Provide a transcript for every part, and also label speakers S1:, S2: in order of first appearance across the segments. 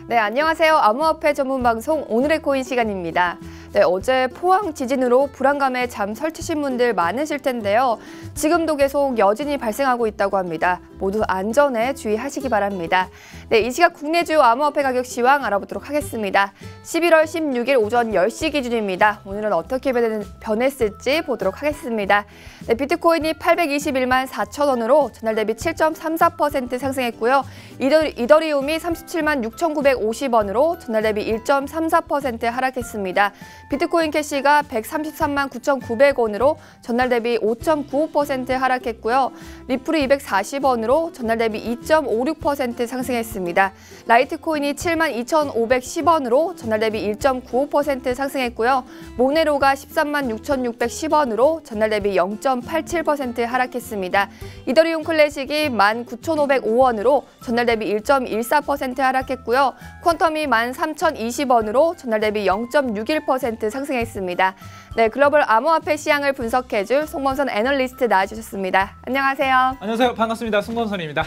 S1: 네, 안녕하세요. 암호화폐 전문 방송 오늘의 코인 시간입니다. 네, 어제 포항 지진으로 불안감에 잠 설치신 분들 많으실 텐데요. 지금도 계속 여진이 발생하고 있다고 합니다. 모두 안전에 주의하시기 바랍니다. 네, 이 시각 국내 주요 암호화폐 가격 시황 알아보도록 하겠습니다. 11월 16일 오전 10시 기준입니다. 오늘은 어떻게 변했을지 보도록 하겠습니다. 네, 비트코인이 821만 4천 원으로 전날 대비 7.34% 상승했고요. 이더리움이 37만 6,950원으로 전날 대비 1.34% 하락했습니다. 비트코인 캐시가 133만 9,900원으로 전날 대비 5.95% 하락했고요. 리플이 240원으로 전날 대비 2.56% 상승했습니다. 라이트코인이 7만 2,510원으로 전날 대비 1.95% 상승했고요. 모네로가 13만 6,610원으로 전날 대비 0.87% 하락했습니다. 이더리움 클래식이 19,505원으로 전날 대비 1.14% 하락했고요. 퀀텀이 13,020원으로 전날 대비 0.61% 상승했습니다. 네, 글로벌 암호화폐 시장을 분석해줄 송범선 애널리스트 나와주셨습니다. 안녕하세요.
S2: 안녕하세요. 반갑습니다. 송범선입니다.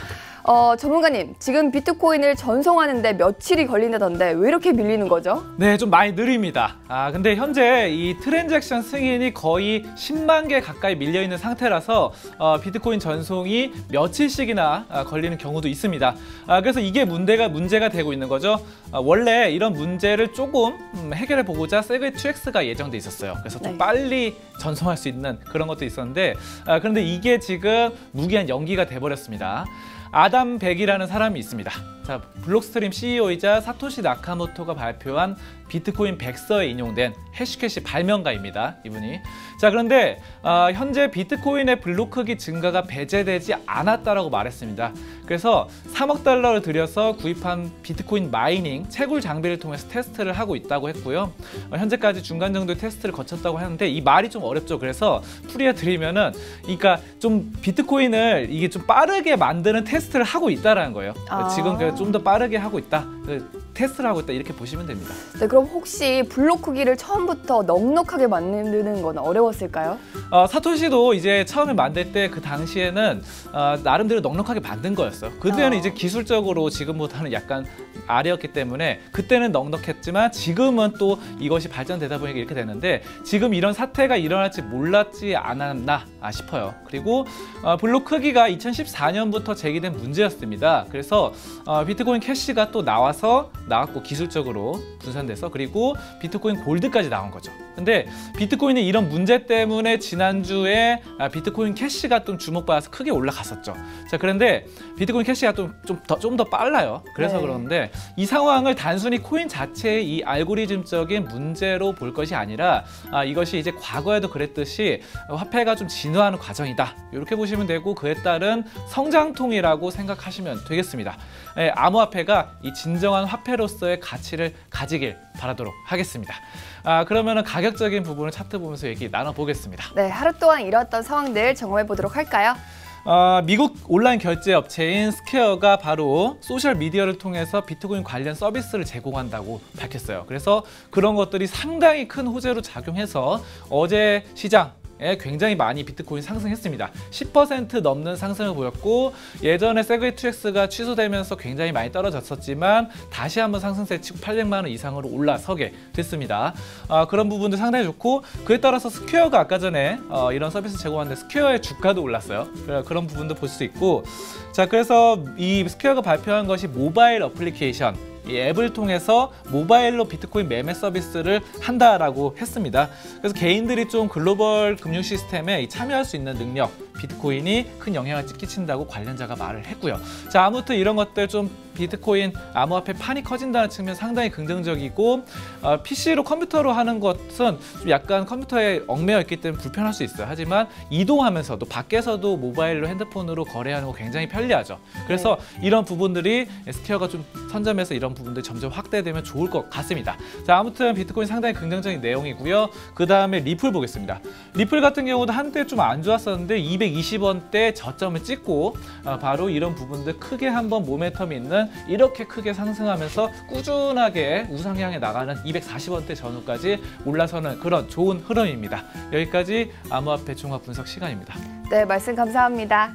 S1: 전문가님, 지금 비트코인을 전송하는데 며칠이 걸린다던데 왜 이렇게 밀리는 거죠?
S2: 네, 좀 많이 느립니다. 근데 현재 이 트랜잭션 승인이 거의 10만 개 가까이 밀려있는 상태라서 비트코인 전송이 며칠씩이나 걸리는 경우도 있습니다. 그래서 이게 문제가 되고 있는 거죠. 원래 이런 문제를 조금 해결해 보고자 세그웨이2X가 예정돼 있었어요. 그래서 좀 빨리 전송할 수 있는 그런 것도 있었는데 그런데 이게 지금 무기한 연기가 돼버렸습니다. 아담 백이라는 사람이 있습니다. 자, 블록스트림 CEO이자 사토시 나카모토가 발표한 비트코인 백서에 인용된 해시캐시 발명가입니다. 이분이. 자, 그런데 현재 비트코인의 블록 크기 증가가 배제되지 않았다라고 말했습니다. 그래서 3억 달러를 들여서 구입한 비트코인 마이닝 채굴 장비를 통해서 테스트를 하고 있다고 했고요. 현재까지 중간 정도의 테스트를 거쳤다고 하는데 이 말이 좀 어렵죠. 그래서 풀이해 드리면은 그러니까 좀 비트코인을 이게 좀 빠르게 만드는 테스트를 하고 있다라는 거예요. 지금 좀 더 빠르게 하고 있다. 테스트를 하고 있다. 이렇게 보시면 됩니다.
S1: 네, 그럼 혹시 블록 크기를 처음부터 넉넉하게 만드는 건 어려웠을까요?
S2: 사토시도 이제 처음에 만들 때 그 당시에는 나름대로 넉넉하게 만든 거였어요. 그때는 이제 기술적으로 지금보다는 약간 아래였기 때문에 그때는 넉넉했지만 지금은 또 이것이 발전되다 보니까 이렇게 되는데 지금 이런 사태가 일어날지 몰랐지 않았나 싶어요. 그리고 블록 크기가 2014년부터 제기된 문제였습니다. 그래서 비트코인 캐시가 또 나왔고 기술적으로 분산돼서 그리고 비트코인 골드까지 나온 거죠. 근데 비트코인이 이런 문제 때문에 지난주에 비트코인 캐시가 좀 주목받아서 크게 올라갔었죠. 자, 그런데 비트코인 캐시가 좀 더 빨라요. 그래서 그런데 이 상황을 단순히 코인 자체의 이 알고리즘적인 문제로 볼 것이 아니라 이것이 이제 과거에도 그랬듯이 화폐가 좀 진화하는 과정이다. 이렇게 보시면 되고 그에 따른 성장통이라고 생각하시면 되겠습니다. 암호화폐가 이 진정한 화폐로서의 가치를 가지길 바라도록 하겠습니다. 그러면은 가격적인 부분을 차트 보면서 얘기 나눠보겠습니다.
S1: 네, 하루 동안 이뤘던 상황들 점검해 보도록 할까요?
S2: 미국 온라인 결제 업체인 스퀘어가 바로 소셜 미디어를 통해서 비트코인 관련 서비스를 제공한다고 밝혔어요. 그래서 그런 것들이 상당히 큰 호재로 작용해서 어제 시장 굉장히 많이 비트코인 상승했습니다. 10% 넘는 상승을 보였고 예전에 세그웨이2X가 취소되면서 굉장히 많이 떨어졌었지만 다시 한번 상승세 치고 800만 원 이상으로 올라서게 됐습니다. 그런 부분도 상당히 좋고 그에 따라서 스퀘어가 아까 전에 이런 서비스 제공하는데 스퀘어의 주가도 올랐어요. 그런 부분도 볼 수 있고 자, 그래서 이 스퀘어가 발표한 것이 모바일 어플리케이션 이 앱을 통해서 모바일로 비트코인 매매 서비스를 한다라고 했습니다. 그래서 개인들이 좀 글로벌 금융 시스템에 참여할 수 있는 능력, 비트코인이 큰 영향을 끼친다고 관련자가 말을 했고요. 자, 아무튼 이런 것들 좀 비트코인 암호화폐 판이 커진다는 측면 상당히 긍정적이고 PC로 컴퓨터로 하는 것은 좀 약간 컴퓨터에 얽매여 있기 때문에 불편할 수 있어요. 하지만 이동하면서도 밖에서도 모바일로 핸드폰으로 거래하는 거 굉장히 편리하죠. 그래서 이런 부분들이 스퀘어가 좀 선점해서 이런 부분들이 점점 확대되면 좋을 것 같습니다. 자, 아무튼 비트코인 상당히 긍정적인 내용이고요. 그 다음에 리플 보겠습니다. 리플 같은 경우도 한때 좀 안 좋았었는데 220원대 저점을 찍고 바로 이런 부분들 크게 한번 모멘텀이 있는 이렇게 크게 상승하면서 꾸준하게 우상향에 나가는 240원대 전후까지 올라서는 그런 좋은 흐름입니다. 여기까지 암호화폐 종합 분석 시간입니다.
S1: 네, 말씀 감사합니다.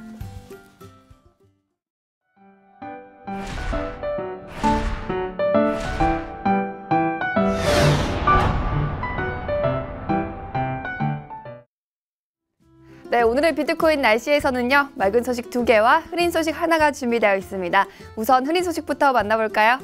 S1: 오늘의 비트코인 날씨에서는요, 맑은 소식 2개와 흐린 소식 하나가 준비되어 있습니다. 우선 흐린 소식부터 만나볼까요?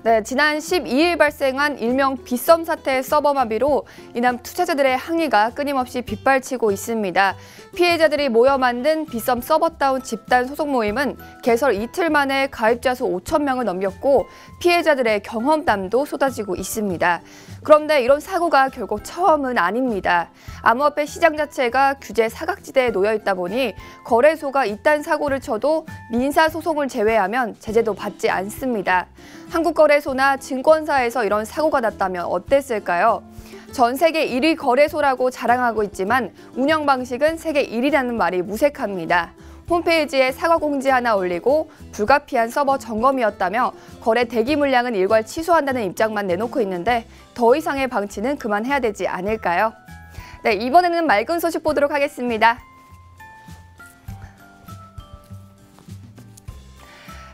S1: 네, 지난 12일 발생한 일명 빗썸 사태의 서버 마비로 인한 투자자들의 항의가 끊임없이 빗발치고 있습니다. 피해자들이 모여 만든 빗썸 서버다운 집단 소속 모임은 개설 이틀 만에 가입자 수 5,000명을 넘겼고 피해자들의 경험담도 쏟아지고 있습니다. 그런데 이런 사고가 결국 처음은 아닙니다. 암호화폐 시장 자체가 규제 사각지대에 놓여 있다 보니 거래소가 이딴 사고를 쳐도 민사소송을 제외하면 제재도 받지 않습니다. 한국거래소나 증권사에서 이런 사고가 났다면 어땠을까요? 전 세계 1위 거래소라고 자랑하고 있지만 운영 방식은 세계 1위라는 말이 무색합니다. 홈페이지에 사과 공지 하나 올리고 불가피한 서버 점검이었다며 거래 대기 물량은 일괄 취소한다는 입장만 내놓고 있는데 더 이상의 방치는 그만해야 되지 않을까요? 네, 이번에는 맑은 소식 보도록 하겠습니다.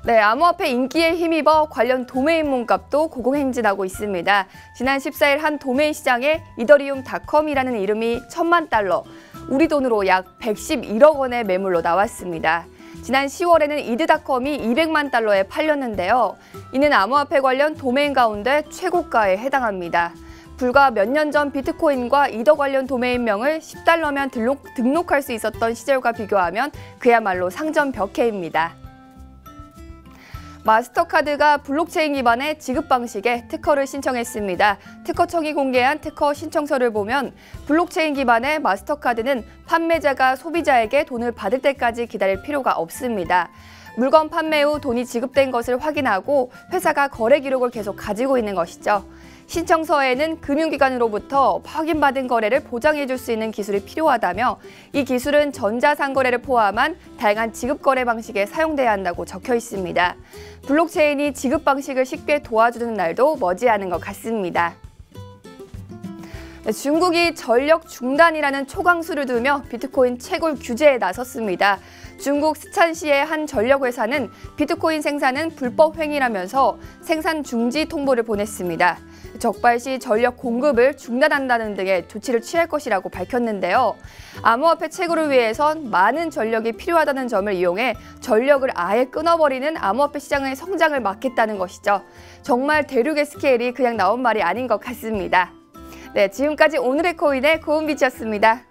S1: 네, 암호화폐 인기에 힘입어 관련 도메인 몸값도 고공행진하고 있습니다. 지난 14일 한 도메인 시장에 이더리움닷컴이라는 이름이 1,000만 달러, 우리 돈으로 약 111억 원의 매물로 나왔습니다. 지난 10월에는 이드닷컴이 200만 달러에 팔렸는데요. 이는 암호화폐 관련 도메인 가운데 최고가에 해당합니다. 불과 몇 년 전 비트코인과 이더 관련 도메인명을 10달러면 등록할 수 있었던 시절과 비교하면 그야말로 상점 벽해입니다. 마스터카드가 블록체인 기반의 지급 방식에 특허를 신청했습니다. 특허청이 공개한 특허 신청서를 보면 블록체인 기반의 마스터카드는 판매자가 소비자에게 돈을 받을 때까지 기다릴 필요가 없습니다. 물건 판매 후 돈이 지급된 것을 확인하고 회사가 거래 기록을 계속 가지고 있는 것이죠. 신청서에는 금융기관으로부터 확인받은 거래를 보장해줄 수 있는 기술이 필요하다며 이 기술은 전자상거래를 포함한 다양한 지급거래 방식에 사용돼야 한다고 적혀 있습니다. 블록체인이 지급 방식을 쉽게 도와주는 날도 머지않은 것 같습니다. 중국이 전력 중단이라는 초강수를 두며 비트코인 채굴 규제에 나섰습니다. 중국 스촨시의 한 전력회사는 비트코인 생산은 불법 행위라면서 생산 중지 통보를 보냈습니다. 적발시 전력 공급을 중단한다는 등의 조치를 취할 것이라고 밝혔는데요. 암호화폐 채굴을 위해선 많은 전력이 필요하다는 점을 이용해 전력을 아예 끊어버리는 암호화폐 시장의 성장을 막겠다는 것이죠. 정말 대륙의 스케일이 그냥 나온 말이 아닌 것 같습니다. 네, 지금까지 오늘의 코인의 고은빛이었습니다.